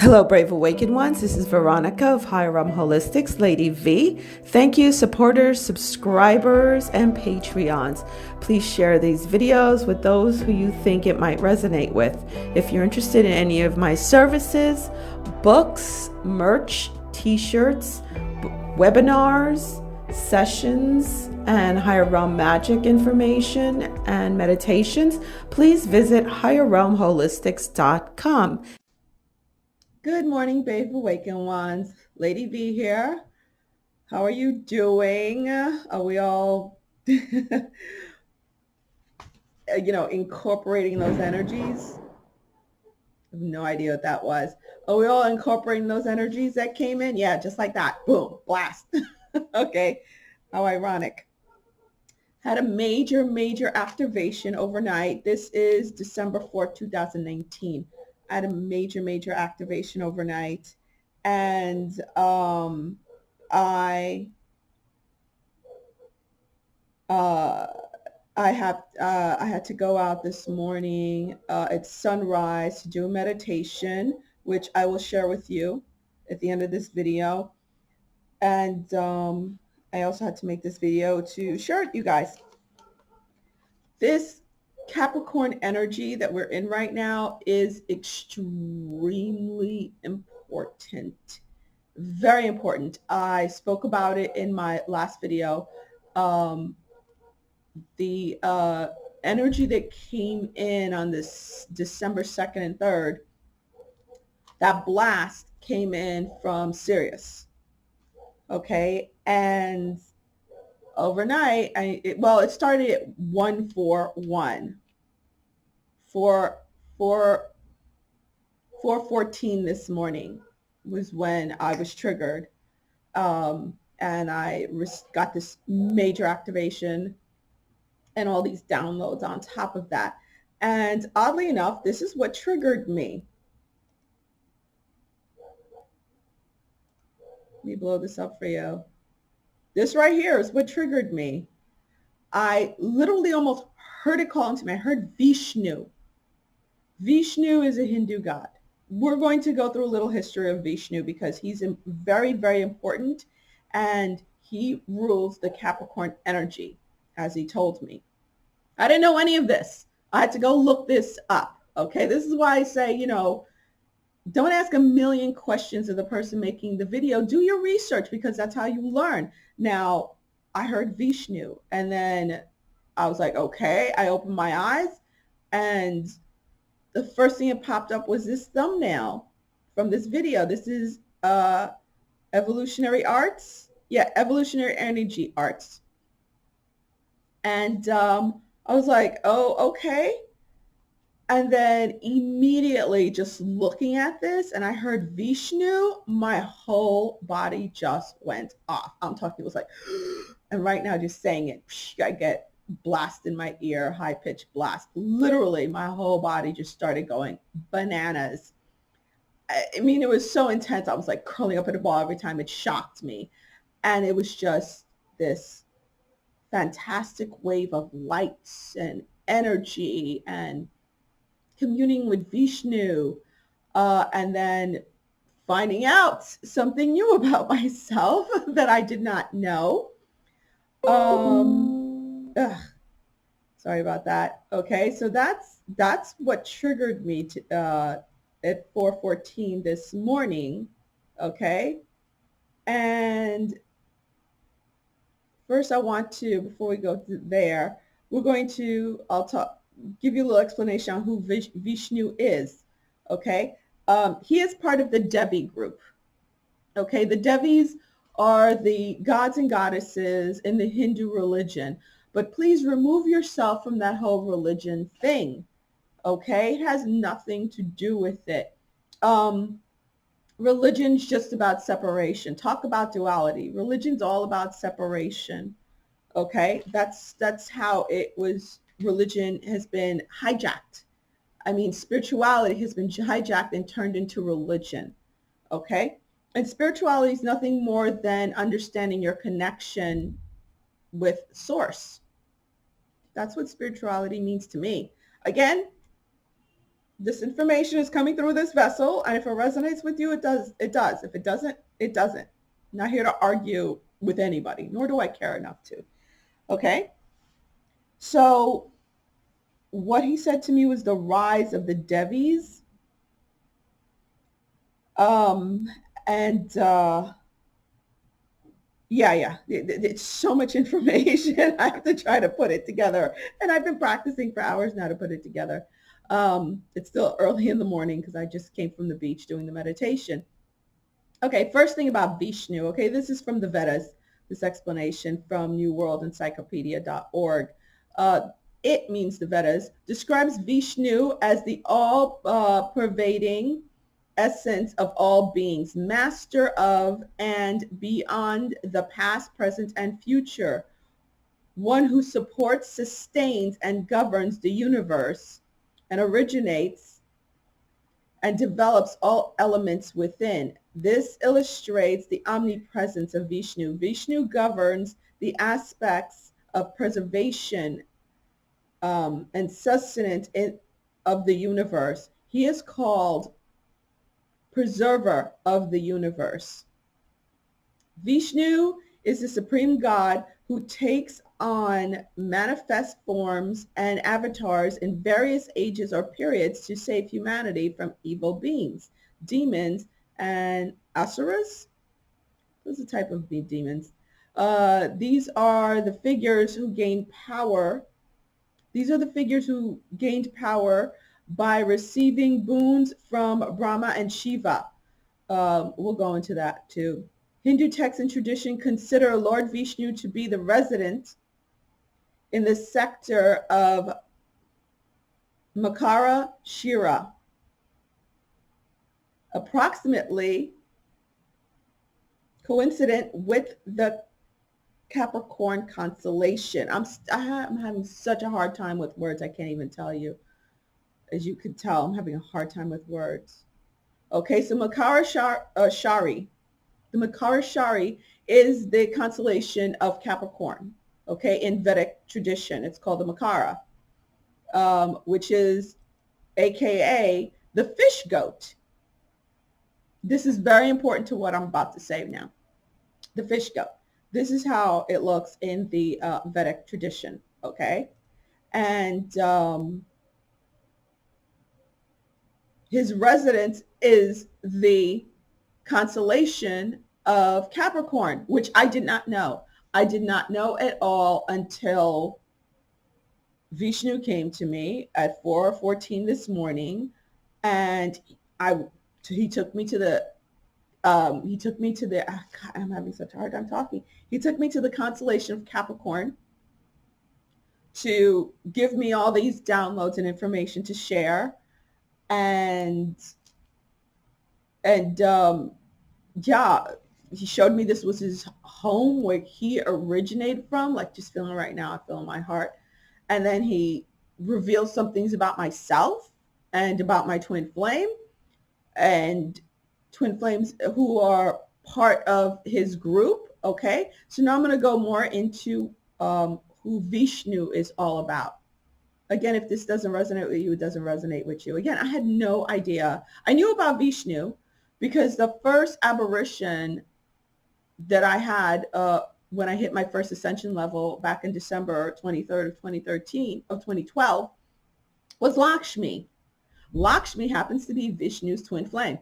Hello, Brave Awakened Ones. This is Veronica of Higher Realm Holistics, Lady V. Thank you, supporters, subscribers, and Patreons. Please share these videos with those who you think it might resonate with. If you're interested in any of my services, books, merch, t-shirts, webinars, sessions, and higher realm magic information and meditations, please visit higherrealmholistics.com. Good morning, Brave Awakened Ones. Lady V here. How are you doing? Are we all, incorporating those energies? I have no idea what that was. Are we all incorporating those energies that came in? Yeah, just like that. Boom, blast. Okay, how ironic. Had a major activation overnight. This is December 4th, 2019. I had a major activation overnight, and I had to go out this morning at sunrise to do a meditation, which I will share with you at the end of this video. And I also had to make this video to share with you guys. This Capricorn energy that we're in right now is extremely important. Very important. I spoke about it in my last video. The energy that came in on this December 2nd and 3rd, that blast came in from Sirius. Okay. And overnight, it started at 141. 4:14 this morning was when I was triggered. And I got this major activation and all these downloads on top of that. And oddly enough, this is what triggered me. Let me blow this up for you. This right here is what triggered me. I literally almost heard it calling to me. I heard Vishnu. Vishnu is a Hindu god. We're going to go through a little history of Vishnu because he's very, very important, and he rules the Capricorn energy, as he told me. I didn't know any of this. I had to go look this up. Okay, this is why I say, don't ask a million questions of the person making the video. Do your research, because that's how you learn. Now, I heard Vishnu, and then I was like, okay. I opened my eyes, and the first thing that popped up was this thumbnail from this video. This is evolutionary arts. Yeah, evolutionary energy arts. And I was like, oh, okay. And then immediately just looking at this, and I heard Vishnu, my whole body just went off. I'm talking, it was like, and right now just saying it, I get blast in my ear, high pitched blast. Literally my whole body just started going bananas. I mean, it was so intense. I was like curling up in a ball every time. It shocked me. And it was just this fantastic wave of lights and energy and communing with Vishnu, and then finding out something new about myself that I did not know. Sorry about that. Okay, so that's what triggered me to, at 4:14 this morning. Okay, and first I want to, before we go there, give you a little explanation on who Vishnu is. Okay, he is part of the Devi Group. Okay, the Devis are the gods and goddesses in the Hindu religion, but please remove yourself from that whole religion thing. Okay, it has nothing to do with it. Religion's just about separation. Talk about duality. Religion's all about separation. Okay, that's how it was. Religion has been hijacked. I mean, spirituality has been hijacked and turned into religion. Okay, and spirituality is nothing more than understanding your connection with source. That's what spirituality means to me. Again, this information is coming through this vessel, and if it resonates with you, it does. It does. If it doesn't, it doesn't. I'm not here to argue with anybody, nor do I care enough to. Okay? So what he said to me was the rise of the Devis. And yeah, it's so much information. I have to try to put it together. And I've been practicing for hours now to put it together. It's still early in the morning because I just came from the beach doing the meditation. Okay, first thing about Vishnu. Okay, this is from the Vedas, this explanation from newworldencyclopedia.org. It means the Vedas, describes Vishnu as the all-pervading essence of all beings, master of and beyond the past, present, and future, one who supports, sustains, and governs the universe, and originates and develops all elements within. This illustrates the omnipresence of Vishnu. Vishnu governs the aspects of preservation and sustenance of the universe. He is called preserver of the universe. Vishnu is the supreme God who takes on manifest forms and avatars in various ages or periods to save humanity from evil beings, demons, and asuras. Those are a type of demons. These are the figures who gain power. These are the figures who gained power by receiving boons from Brahma and Shiva. We'll go into that too. Hindu texts and tradition consider Lord Vishnu to be the resident in the sector of Makara Shira, approximately coincident with the Capricorn constellation. I'm having such a hard time with words. I can't even tell you. As you can tell, I'm having a hard time with words. Okay, so Makara Shari. The Makara Shari is the constellation of Capricorn. Okay, in Vedic tradition, it's called the Makara, which is AKA the fish goat. This is very important to what I'm about to say now. The fish goat. This is how it looks in the Vedic tradition, okay? And his residence is the constellation of Capricorn, which I did not know. I did not know at all until Vishnu came to me at 4:14 this morning, and he took me to the I'm having such a hard time talking. He took me to the constellation of Capricorn to give me all these downloads and information to share. And yeah, he showed me this was his home where he originated from, like just feeling right now, I feel in my heart. And then he revealed some things about myself and about my twin flame, and twin flames who are part of his group. Okay, so now I'm going to go more into who Vishnu is all about. Again, if this doesn't resonate with you, it doesn't resonate with you. Again, I had no idea. I knew about Vishnu because the first apparition that I had when I hit my first ascension level back in December 23rd of 2012 was Lakshmi. Lakshmi happens to be Vishnu's twin flame.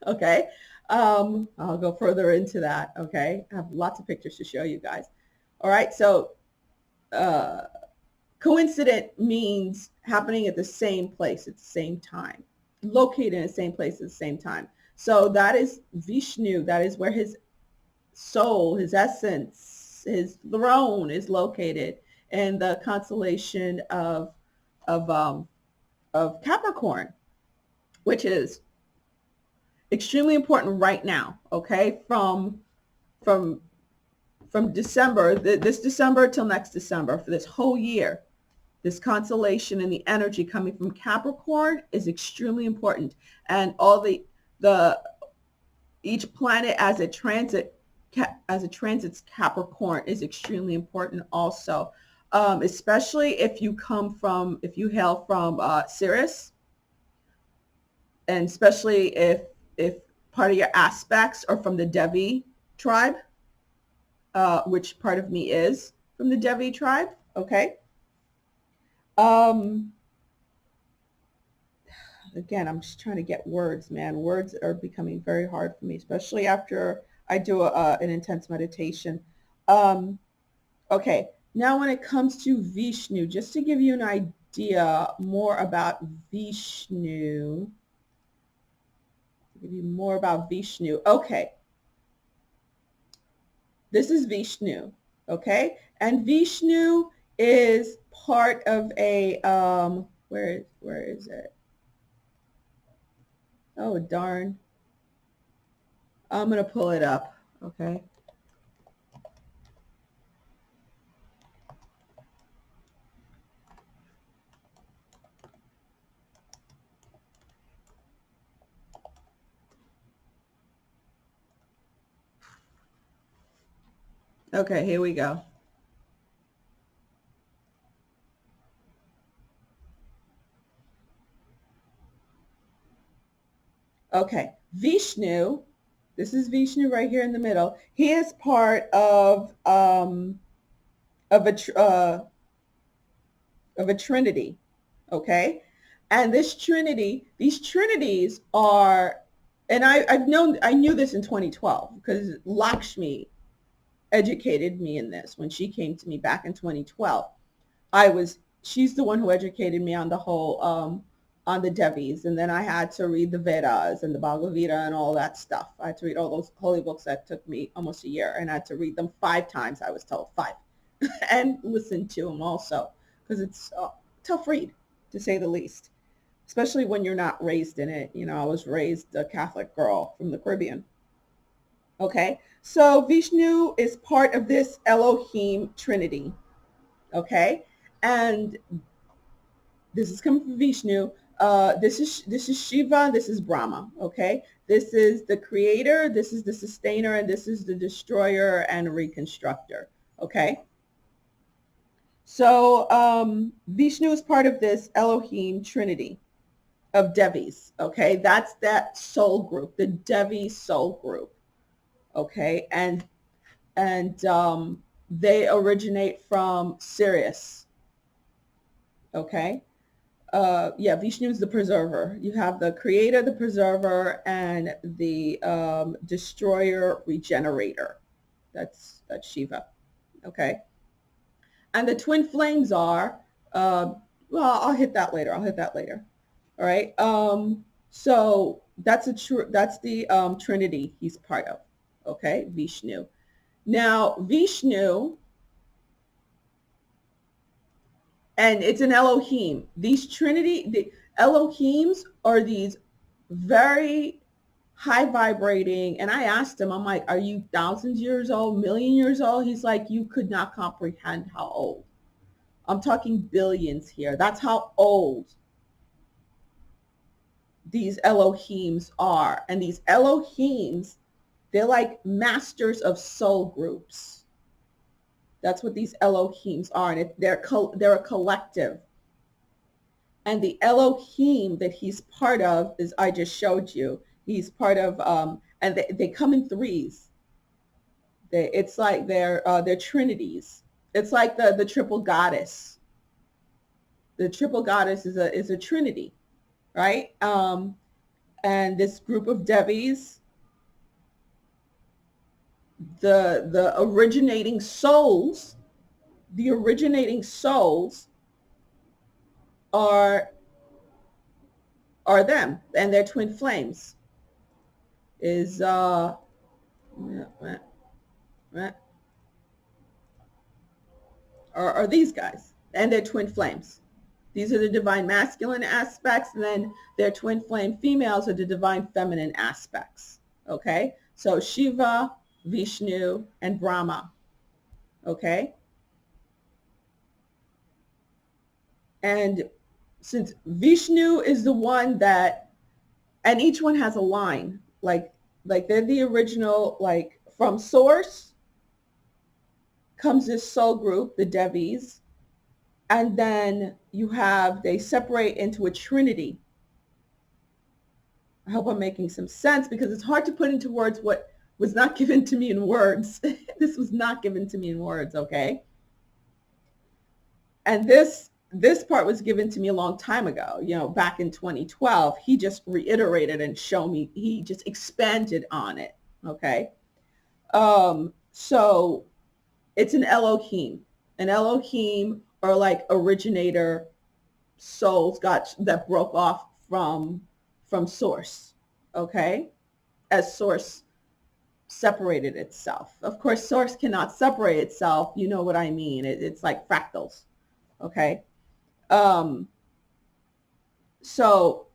Okay. I'll go further into that. Okay. I have lots of pictures to show you guys. All right. So coincident means happening at the same place at the same time, located in the same place at the same time. So that is Vishnu. That is where his soul, his essence, his throne is located in the constellation of Capricorn, which is extremely important right now. Okay, from December, this December till next December, for this whole year, this constellation and the energy coming from Capricorn is extremely important. And all each planet as it transits Capricorn is extremely important also, especially if you hail from Sirius. and especially if part of your aspects are from the Devi tribe, which part of me is from the Devi tribe. Okay. Um, Again, I'm just trying to get words, man. Words are becoming very hard for me, especially after I do an intense meditation. Um, okay, now when it comes to Vishnu, just to give you an idea more about Vishnu, give you more about Vishnu. Okay, this is Vishnu, okay? And Vishnu is part of a, where is it? Oh, darn. I'm going to pull it up, okay? Okay, here we go. Okay, Vishnu, this is Vishnu right here in the middle. He is part of a of a trinity, okay? And this trinity, these trinities are, and I knew this in 2012 because Lakshmi educated me in this when she came to me back in 2012. She's the one who educated me on the whole, on the Devis. And then I had to read the Vedas and the Bhagavad Gita and all that stuff. I had to read all those holy books that took me almost a year, and I had to read them 5 times, I was told, 5, and listen to them also, because it's a tough read, to say the least, especially when you're not raised in it. You know, I was raised a Catholic girl from the Caribbean. Okay, so Vishnu is part of this Elohim Trinity. Okay, and this is coming from Vishnu. This is Shiva. This is Brahma. Okay, this is the creator. This is the sustainer, and this is the destroyer and reconstructor. Okay, so Vishnu is part of this Elohim Trinity of Devis. Okay, that's that soul group, the Devi soul group. Okay, and they originate from Sirius. Okay. Yeah, Vishnu is the preserver. You have the creator, the preserver, and the destroyer, regenerator. That's Shiva. Okay. And the twin flames are, well, I'll hit that later. I'll hit that later. All right. So that's that's the Trinity he's part of. Okay, Vishnu. Now, Vishnu, and it's an Elohim. The Elohims are these very high vibrating. And I asked him, I'm like, are you thousands years old, million years old? He's like, you could not comprehend how old. I'm talking billions here. That's how old these Elohims are. And these Elohims, they're like masters of soul groups. That's what these Elohims are. And they're a collective. And the Elohim that he's part of is, I just showed you. He's part of, and they come in threes. It's like they're trinities. It's like the triple goddess. The triple goddess is a trinity, right? And this group of Devis, the originating souls, are them, and their twin flames is are these guys, and their twin flames. These are the divine masculine aspects, and then their twin flame females are the divine feminine aspects. Okay, so Shiva, Vishnu, and Brahma. Okay, and since Vishnu is the one that, and each one has a line, like they're the original, like from source comes this soul group, the Devis, and then they separate into a trinity. I hope I'm making some sense, because it's hard to put into words what was not given to me in words. This was not given to me in words, okay? And this part was given to me a long time ago, back in 2012. He just reiterated and showed me, he just expanded on it, okay? So it's an Elohim. An Elohim, or like originator souls that broke off from source, okay? As source separated itself. Of course, source cannot separate itself. You know what I mean? It's like fractals, okay? So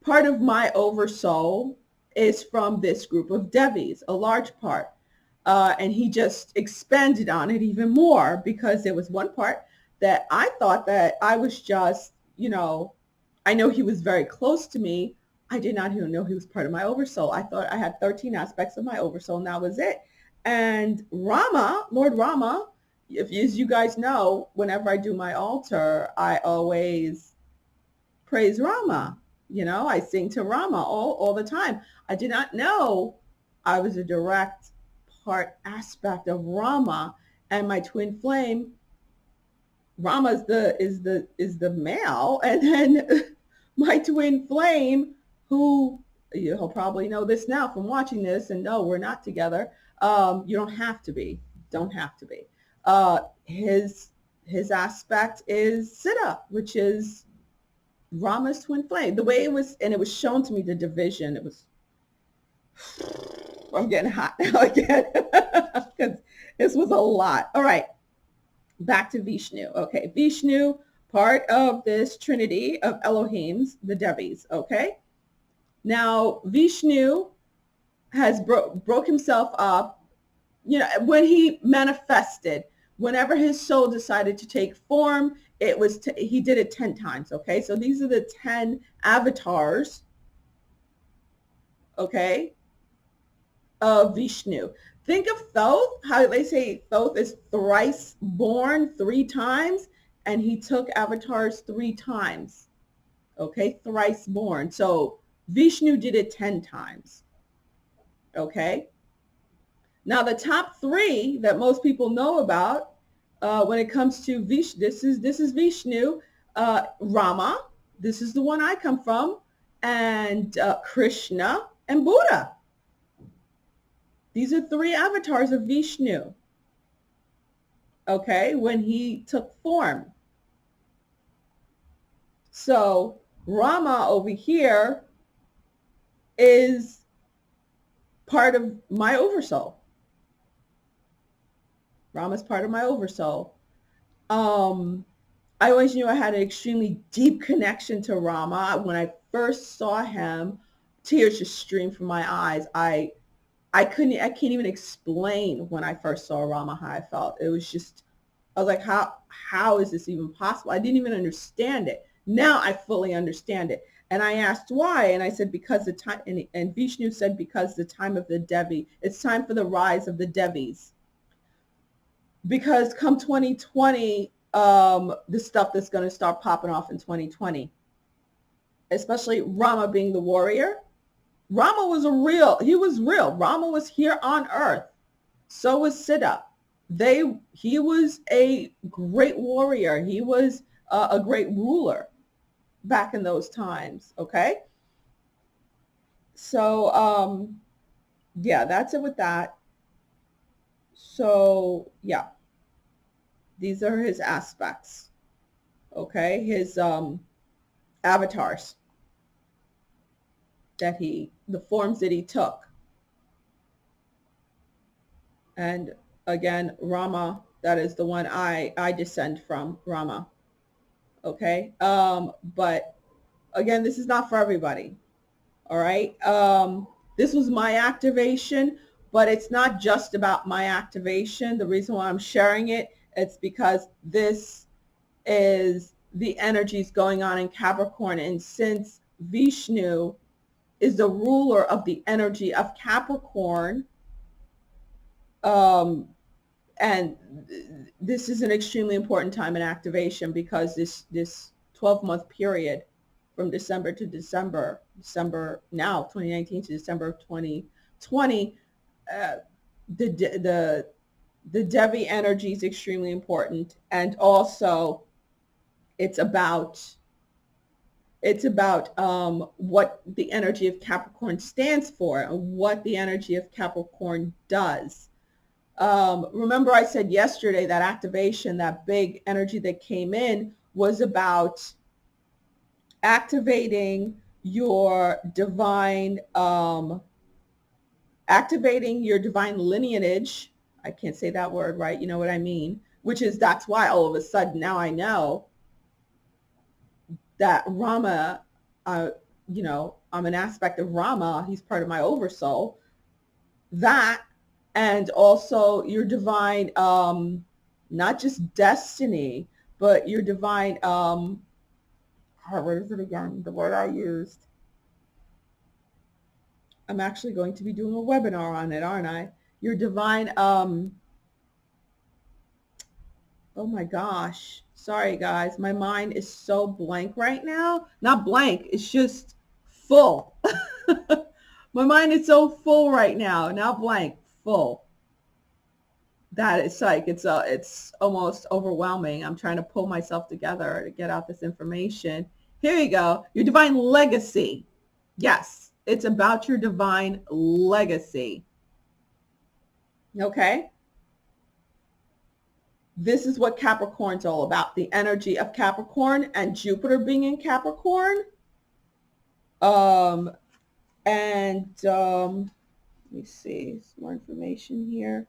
part of my oversoul is from this group of Devis, a large part. And he just expanded on it even more, because there was one part that I thought that I was just, I know he was very close to me. I did not even know he was part of my oversoul. I thought I had 13 aspects of my oversoul, and that was it. And Rama, Lord Rama, as you guys know, whenever I do my altar, I always praise Rama. I sing to Rama all the time. I did not know I was a direct part aspect of Rama, and my twin flame. Rama is the male, and then my twin flame, who you'll probably know this now from watching this, and no, we're not together. You don't have to be. Don't have to be. His aspect is Siddha, which is Rama's twin flame. The way it was, and it was shown to me, the division. It was. I'm getting hot now again, because this was a lot. All right. Back to Vishnu. Okay, Vishnu, part of this trinity of Elohims, the Devis. Okay, now Vishnu has broke himself up. When he manifested, whenever his soul decided to take form, it was he did it 10 times. Okay, so these are the 10 avatars. Okay, of Vishnu. Think of Thoth, how they say Thoth is thrice born 3 times, and he took avatars 3 times. Okay, thrice born. So Vishnu did it 10 times. Okay. Now the top 3 that most people know about when it comes to Vishnu, this is Vishnu, Rama. This is the one I come from, and Krishna and Buddha. These are 3 avatars of Vishnu, okay, when he took form. So Rama over here is part of my oversoul. Rama's part of my oversoul. I always knew I had an extremely deep connection to Rama. When I first saw him, tears just streamed from my eyes. I can't even explain when I first saw Rama how I felt. It was just, I was like, how is this even possible? I didn't even understand it. Now I fully understand it. And I asked why, and I said, because the time, and Vishnu said, because the time of the Devi, it's time for the rise of the Devis. Because come 2020, the stuff that's going to start popping off in 2020, especially Rama being the warrior. Rama was he was real. Rama was here on earth. So was Siddha. He was a great warrior. He was a great ruler back in those times. Okay. So, yeah, that's it with that. So, yeah, these are his aspects. Okay. His, avatars that the forms that he took. And again, Rama, that is the one I descend from, Rama. Okay. But again, this is not for everybody. All right. This was my activation, but it's not just about my activation. The reason why I'm sharing it, it's because this is the energies going on in Capricorn. And since Vishnu is the ruler of the energy of Capricorn, and this is an extremely important time in activation, because this 12-month period from December to December, now 2019 to December of 2020, the Devi energy is extremely important, and also it's about what the energy of Capricorn stands for and what the energy of Capricorn does. Remember I said yesterday that activation, that big energy that came in, was about activating your divine lineage. I can't say that word right, you know what I mean, that's why all of a sudden now I know that Rama, I'm an aspect of Rama. He's part of my oversoul. That, and also your divine, not just destiny, but your divine, what is it again? The word I used. I'm actually going to be doing a webinar on it, aren't I? Your divine, oh my gosh. Sorry, guys. My mind is so blank right now. Not blank. It's just full. My mind is so full right now. Not blank. Full. That it's like, it's almost overwhelming. I'm trying to pull myself together to get out this information. Here you go. Your divine legacy. Yes. It's about your divine legacy. Okay? This is what Capricorn's all about. The energy of Capricorn and Jupiter being in Capricorn. Let me see some more information here.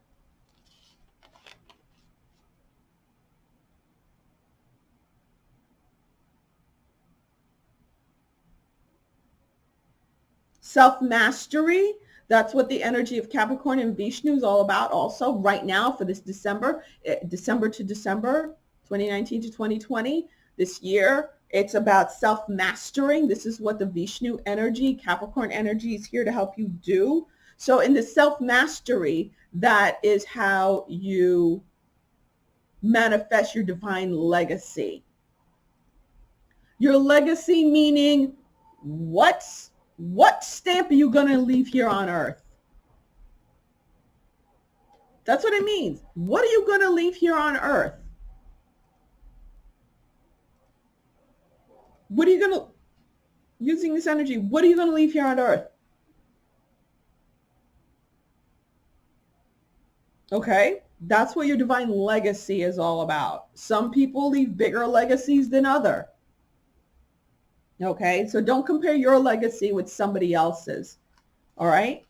Self-mastery. That's what the energy of Capricorn and Vishnu is all about also right now for this December to December, 2019 to 2020, this year. It's about self-mastering. This is what the Vishnu energy, Capricorn energy is here to help you do. So in the self-mastery, that is how you manifest your divine legacy. Your legacy meaning what stamp are you going to leave here on earth? That's what it means. What are you going to leave here on earth? What are you going to, using this energy, what are you going to leave here on earth? Okay, that's what your divine legacy is all about. Some people leave bigger legacies than others. Okay, so don't compare your legacy with somebody else's. All right,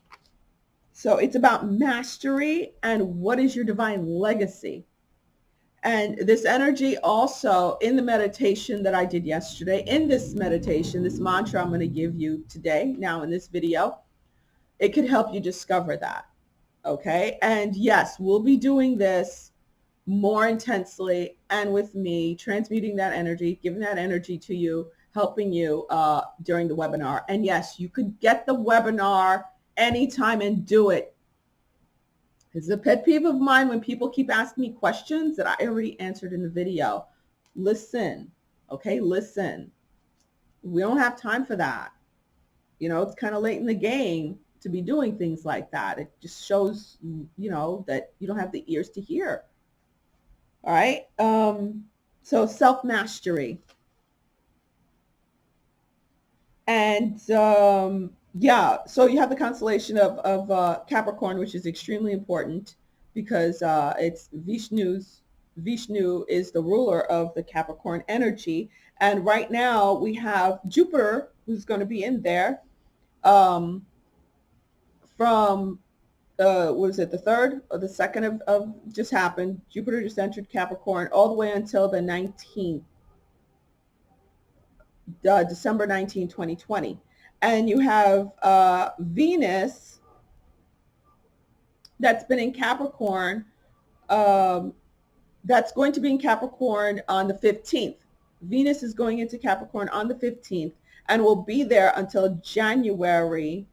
so it's about mastery and what is your divine legacy. And this energy also in the meditation that I did yesterday, in this meditation, this mantra I'm going to give you today, now in this video, it could help you discover that. Okay, and yes, we'll be doing this more intensely and with me, transmuting that energy, giving that energy to you, helping you during the webinar. And yes, you could get the webinar anytime and do it. It's a pet peeve of mine when people keep asking me questions that I already answered in the video. Listen, okay, listen. We don't have time for that. You know, it's kind of late in the game to be doing things like that. It just shows, you know, that you don't have the ears to hear. All right. So self-mastery. And yeah, so you have the constellation of Capricorn, which is extremely important because it's Vishnu is the ruler of the Capricorn energy. And right now we have Jupiter, who's going to be in there from, what was it, the 3rd or the 2nd of just happened. Jupiter just entered Capricorn all the way until the 19th. December 19, 2020. And you have Venus that's been in Capricorn, that's going to be in Capricorn on the 15th. Venus is going into Capricorn on the 15th and will be there until January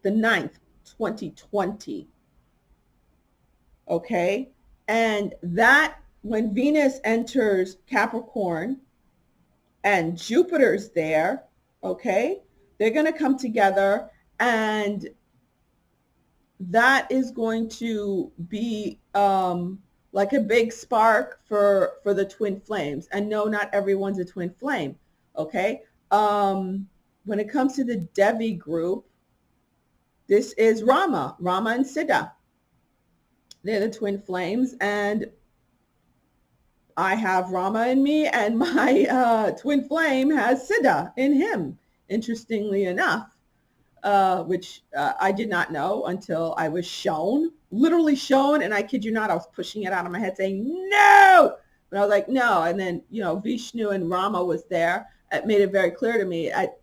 the 9th, 2020. Okay? And that, when Venus enters Capricorn, and Jupiter's there, okay? They're going to come together, and that is going to be like a big spark for the twin flames. And no, not everyone's a twin flame, okay? When it comes to the Devi Group, this is Rama and Siddha. They're the twin flames, and I have Rama in me, and my twin flame has Siddha in him, interestingly enough. Which I did not know until I was shown, literally shown, and I kid you not, I was pushing it out of my head saying, no! But I was like, no. And then, Vishnu and Rama was there. It made it very clear to me. It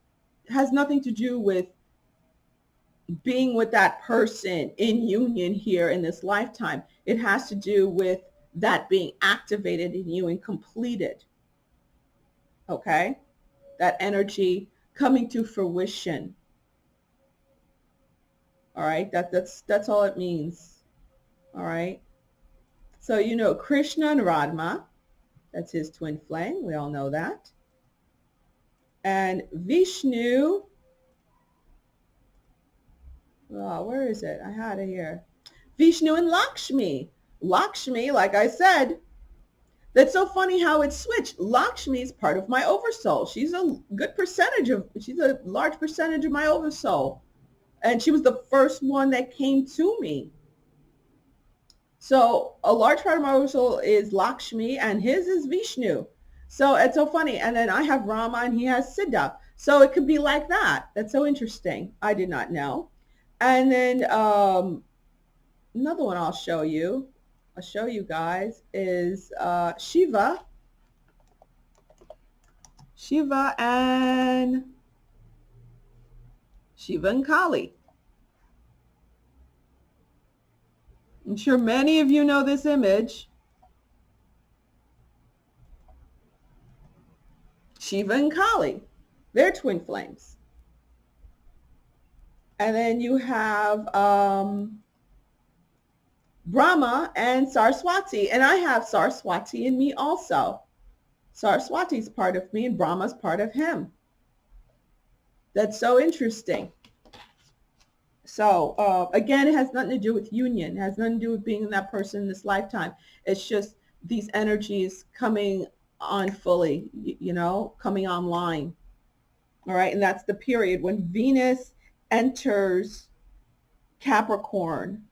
has nothing to do with being with that person in union here in this lifetime. It has to do with that being activated in you and completed. Okay? That energy coming to fruition. All right, that's all it means. All right. So Krishna and Radha, that's his twin flame. We all know that. And Vishnu, oh, where is it? I had it here. Vishnu and Lakshmi. Lakshmi, like I said, that's so funny how it switched. Lakshmi is part of my oversoul. She's a large percentage of my oversoul. And she was the first one that came to me. So a large part of my oversoul is Lakshmi, and his is Vishnu. So it's so funny. And then I have Rama, and he has Siddha. So it could be like that. That's so interesting. I did not know. And then another one I'll show you guys is Shiva. Shiva and Kali. I'm sure many of you know this image. Shiva and Kali, they're twin flames. And then you have Brahma and Saraswathi, and I have Saraswathi in me also. Saraswati's part of me and Brahma's part of him. That's so interesting. So again, it has nothing to do with union. It has nothing to do with being that person in this lifetime. It's just these energies coming on fully, coming online. All right. And that's the period when Venus enters Capricorn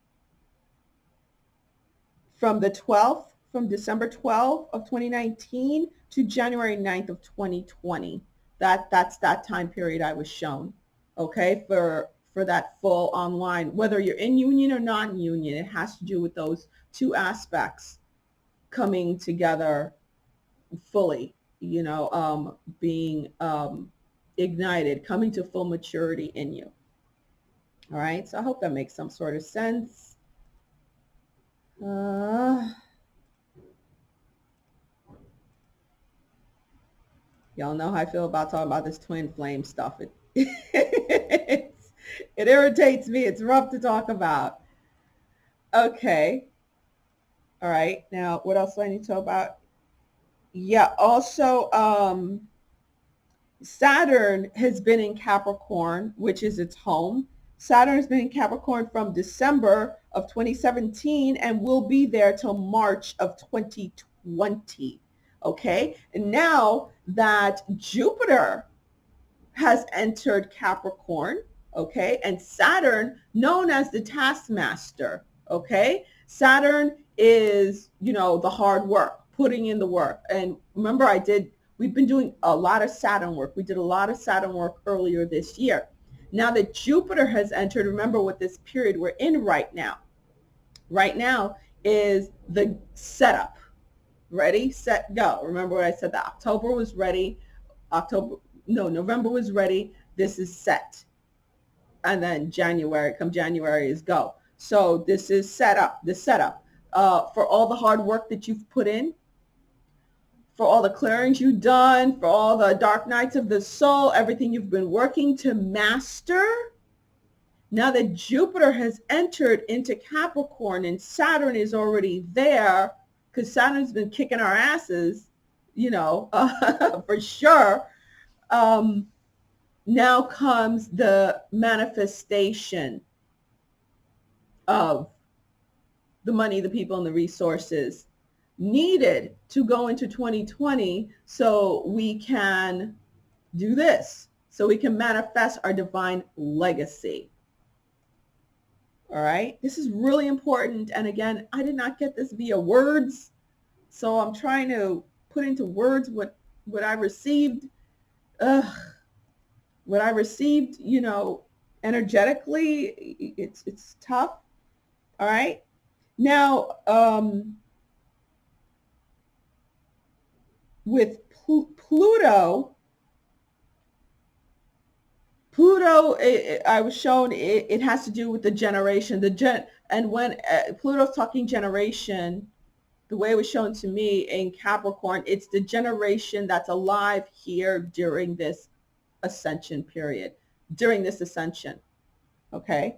from December 12th of 2019 to January 9th of 2020. That's that time period I was shown. Okay. For that full online, whether you're in union or not in union, it has to do with those two aspects coming together fully, being ignited, coming to full maturity in you. All right. So I hope that makes some sort of sense. Y'all know how I feel about talking about this twin flame stuff. It irritates me. It's rough to talk about. Okay. All right. Now, what else do I need to talk about? Yeah. Also, Saturn has been in Capricorn, which is its home. Saturn has been in Capricorn from December of 2017 and will be there till March of 2020. Okay. And now that Jupiter has entered Capricorn, okay, and Saturn, known as the taskmaster, okay, Saturn is, the hard work, putting in the work. And remember, we've been doing a lot of Saturn work. We did a lot of Saturn work earlier this year. Now that Jupiter has entered, remember what this period we're in right now. Right now is the setup. Ready, set, go. Remember what I said, that October was ready. November was ready. This is set. And then January is go. So this is the setup for all the hard work that you've put in, for all the clearings you've done, for all the dark nights of the soul, everything you've been working to master. Now that Jupiter has entered into Capricorn and Saturn is already there, because Saturn's been kicking our asses, you know, for sure. Now comes the manifestation of the money, the people, and the resources needed to go into 2020 so we can do this, so we can manifest our divine legacy. All right. This is really important. And again, I did not get this via words. So I'm trying to put into words what I received. Ugh, what I received, you know, energetically, it's tough. All right. Now, with Pluto, I was shown it has to do with the generation, and when Pluto's talking generation, the way it was shown to me in Capricorn, it's the generation that's alive here during this ascension period, during this ascension. Okay.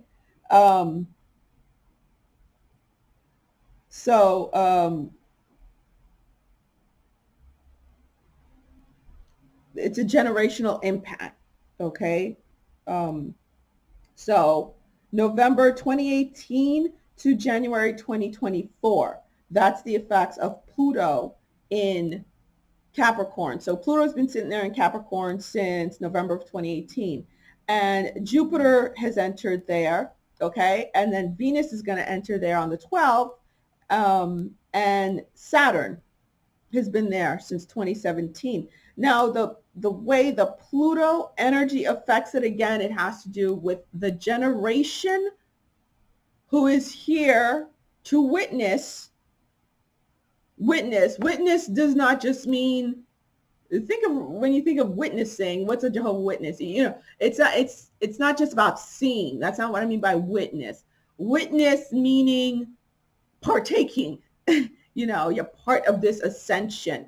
Um, so it's a generational impact. Okay. Um, so November 2018 to January 2024. That's the effects of Pluto in Capricorn. So Pluto's been sitting there in Capricorn since November of 2018. And Jupiter has entered there, okay? And then Venus is going to enter there on the 12th. And Saturn has been there since 2017. Now, the way the Pluto energy affects it, again, it has to do with the generation who is here to witness. Witness does not just mean, think of, when you think of witnessing, what's a Jehovah Witness? You know, it's not just about seeing. That's not what I mean by witness. Witness meaning partaking. You know, you're part of this ascension.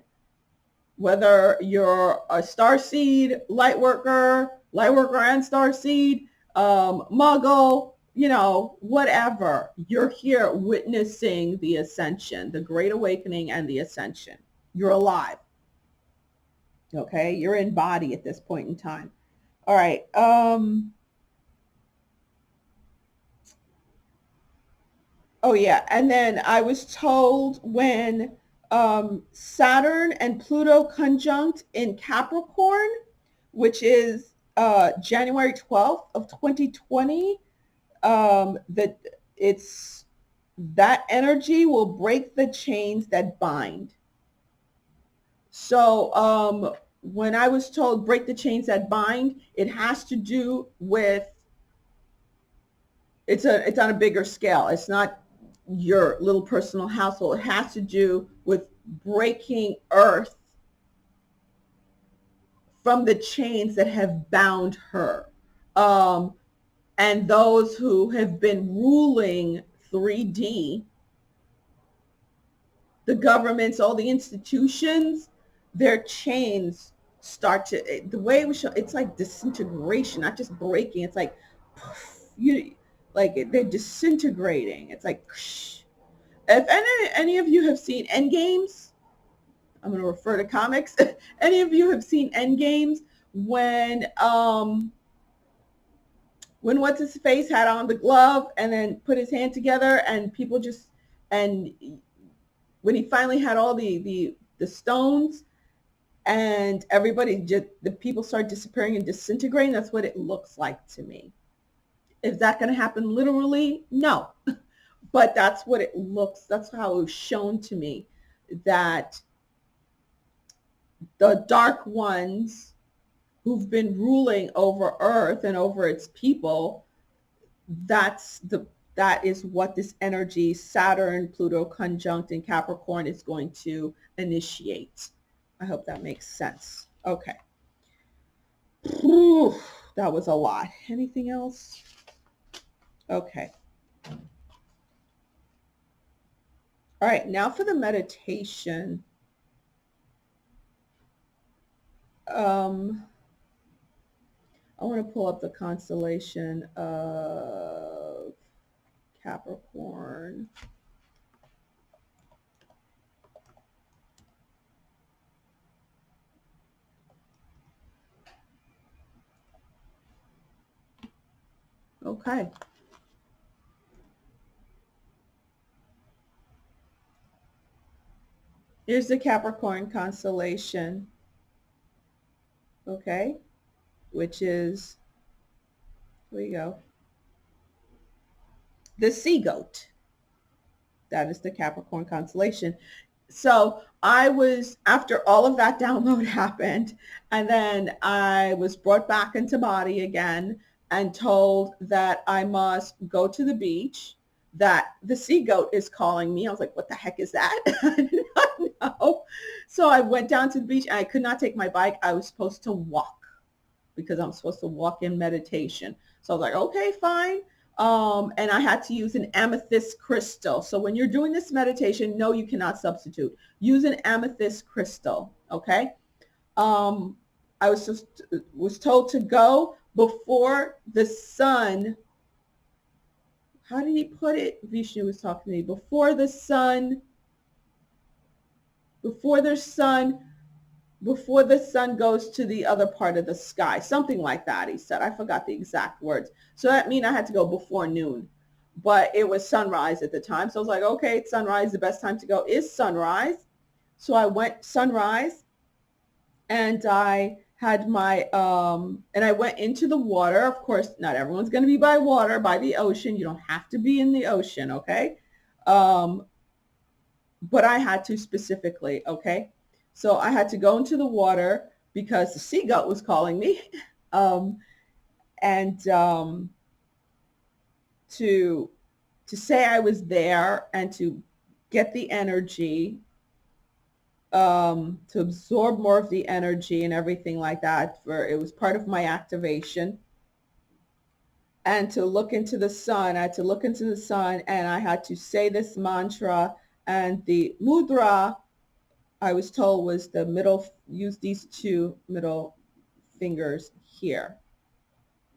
Whether you're a starseed, light worker and starseed, muggle, you know, whatever, you're here witnessing the ascension, the great awakening and the ascension. You're alive. Okay, you're in body at this point in time. All right. Oh yeah, and then I was told when Saturn and Pluto conjunct in Capricorn, which is January 12th of 2020, that it's that energy will break the chains that bind. So when I was told break the chains that bind, it has to do with, it's on a bigger scale. It's not your little personal household. It has to do with breaking Earth from the chains that have bound her. And those who have been ruling 3D, the governments, all the institutions, their chains start to, the way it was shown, it's like disintegration, not just breaking. It's like, you, like they're disintegrating. It's like, if any of you have seen Endgames, I'm going to refer to comics. Any of you have seen Endgames, when what's his face had on the glove and then put his hand together and people just, and when he finally had all the stones and everybody just, the people start disappearing and disintegrating, that's what it looks like to me. Is that going to happen literally? No. But that's what it looks, that's how it was shown to me, that the dark ones who've been ruling over Earth and over its people, that is what this energy, Saturn, Pluto conjunct in Capricorn, is going to initiate. I hope that makes sense. Okay. Whew, that was a lot. Anything else? Okay. All right, now for the meditation. I want to pull up the constellation of Capricorn. Okay. Here's the Capricorn constellation. Okay. Which is, here we go, the sea goat. That is the Capricorn constellation. So I was, after all of that download happened, and then I was brought back into body again and told that I must go to the beach, that the sea goat is calling me. I was like, what the heck is that? I did not know. So I went down to the beach and I could not take my bike. I was supposed to walk because I'm supposed to walk in meditation. So I was like, okay, fine. And I had to use an amethyst crystal. So when you're doing this meditation, no, you cannot substitute. Use an amethyst crystal, okay? I was told to go before the sun. How did he put it? Vishnu was talking to me. Before the sun goes to the other part of the sky, something like that, he said. I forgot the exact words. So that means I had to go before noon, but it was sunrise at the time. So I was like, okay, it's sunrise. The best time to go is sunrise. So I went sunrise, and I had my, and I went into the water. Of course, not everyone's going to be by water, by the ocean. You don't have to be in the ocean, okay? But I had to specifically, okay? So I had to go into the water because the sea goat was calling me. um, and to say I was there and to get the energy, to absorb more of the energy and everything like that. It was part of my activation. And to look into the sun, I had to look into the sun, and I had to say this mantra, and the mudra, I was told, was the middle, use these two middle fingers here.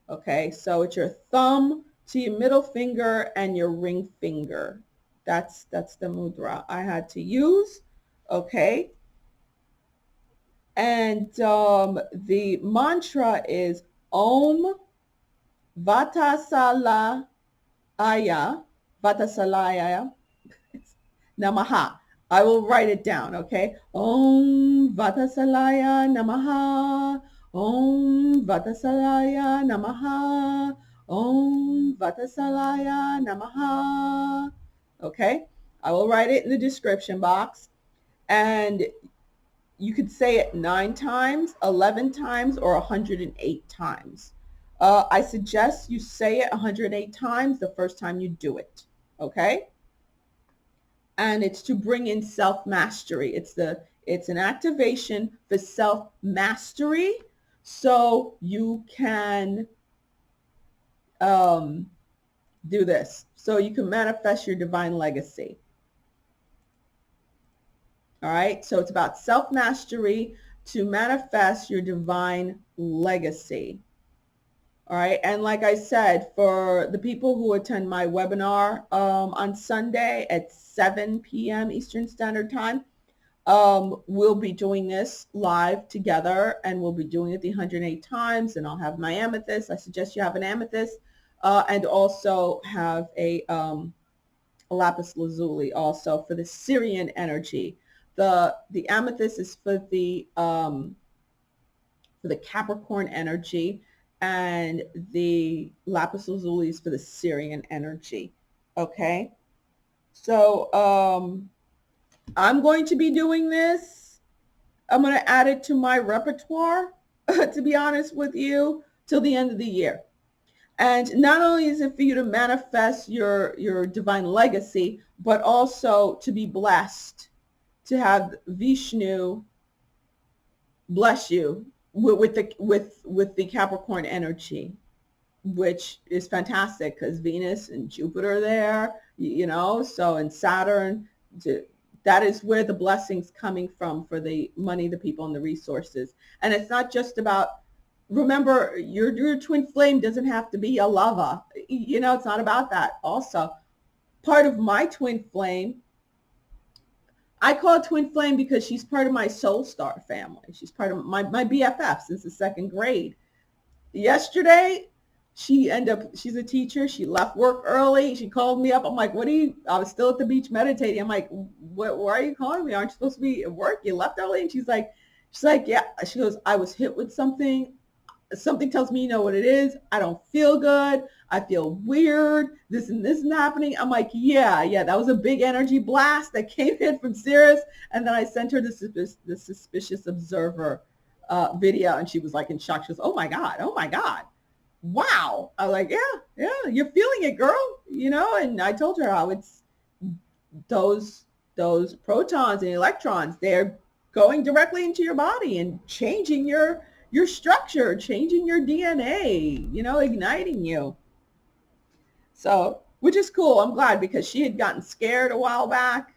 Okay, so it's your thumb to your middle finger and your ring finger. That's the mudra I had to use. Okay. And the mantra is Om VATSALAAYA, VATSALAAYA, NAMAHA. I will write it down, okay? Om VATSALAAYA NAMAHA. Om VATSALAAYA NAMAHA. Om VATSALAAYA NAMAHA. Okay? I will write it in the description box. And you could say it 9 times, 11 times, or 108 times. I suggest you say it 108 times the first time you do it, okay? And it's to bring in self-mastery. It's an activation for self-mastery, so you can do this. So you can manifest your divine legacy. All right, so it's about self-mastery to manifest your divine legacy. All right, and like I said, for the people who attend my webinar on Sunday at 7 p.m. Eastern Standard Time, we'll be doing this live together, and we'll be doing it the 108 times, and I'll have my amethyst. I suggest you have an amethyst, and also have a lapis lazuli also for the Syrian energy. The amethyst is for the Capricorn energy, and the lapis lazuli is for the Syrian energy. Okay, so I'm going to be doing this. I'm going to add it to my repertoire, to be honest with you, till the end of the year. And not only is it for you to manifest your divine legacy, but also to be blessed, to have Vishnu bless you with the Capricorn energy, which is fantastic because Venus and Jupiter are there, you know, so, and Saturn, that is where the blessings coming from for the money, the people, and the resources. And it's not just about, remember, your twin flame doesn't have to be a lava. You know, it's not about that. Also, part of my twin flame, I call it twin flame because she's part of my soul star family. She's part of my BFF since the second grade. Yesterday, she's a teacher. She left work early. She called me up. I'm like, I was still at the beach meditating. I'm like, why are you calling me? Aren't you supposed to be at work? You left early? And she's like, yeah. She goes, I was hit with something. Something tells me you know what it is. I don't feel good. I feel weird. This and this is happening. I'm like, yeah. That was a big energy blast that came in from Sirius. And then I sent her the suspicious observer video, and she was like in shock. She was, oh my God. Wow. I was like, yeah, you're feeling it, girl. And I told her how it's those protons and electrons, they're going directly into your body and changing your structure, changing your DNA, igniting you. So, which is cool. I'm glad, because she had gotten scared a while back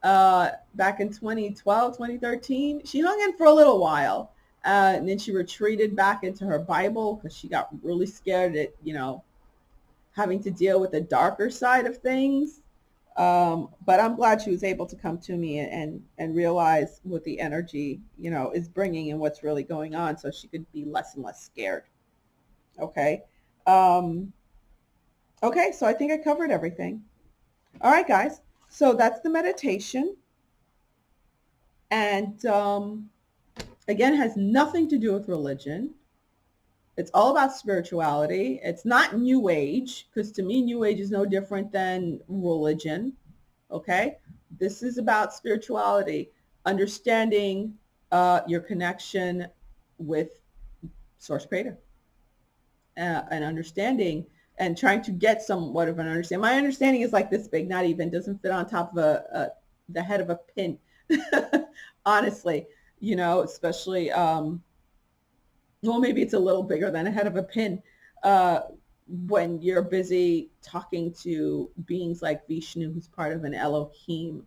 in 2012, 2013. She hung in for a little while. And then she retreated back into her Bible because she got really scared at, having to deal with the darker side of things. But I'm glad she was able to come to me and realize what the energy, is bringing and what's really going on, so she could be less and less scared. Okay. Okay, so I think I covered everything. All right, guys. So that's the meditation. And again, it has nothing to do with religion. It's all about spirituality. It's not New Age, because to me, New Age is no different than religion. Okay? This is about spirituality, understanding your connection with Source Creator, and understanding and trying to get somewhat of an understanding. My understanding is like this big, not even, doesn't fit on top of the head of a pin, honestly, especially, well, maybe it's a little bigger than a head of a pin when you're busy talking to beings like Vishnu, who's part of an Elohim,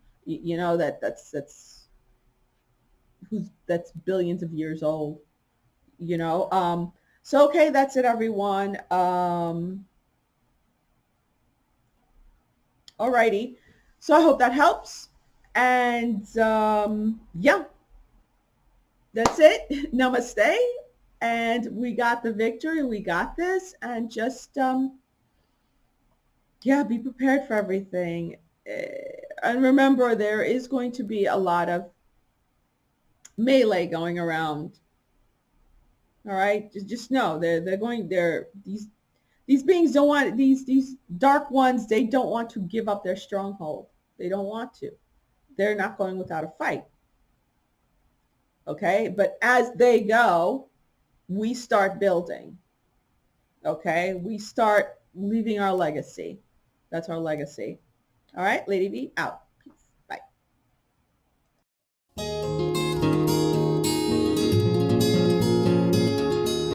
that's billions of years old, So, okay, that's it, everyone. Alrighty. So I hope that helps. And yeah, that's it. Namaste. And we got the victory. We got this. And just, yeah, be prepared for everything. And remember, there is going to be a lot of melee going around. All right. Just know these beings don't want, these dark ones, they don't want to give up their stronghold. They don't want to. They're not going without a fight. Okay. But as they go, we start building. Okay. We start leaving our legacy. That's our legacy. All right. Lady V, out.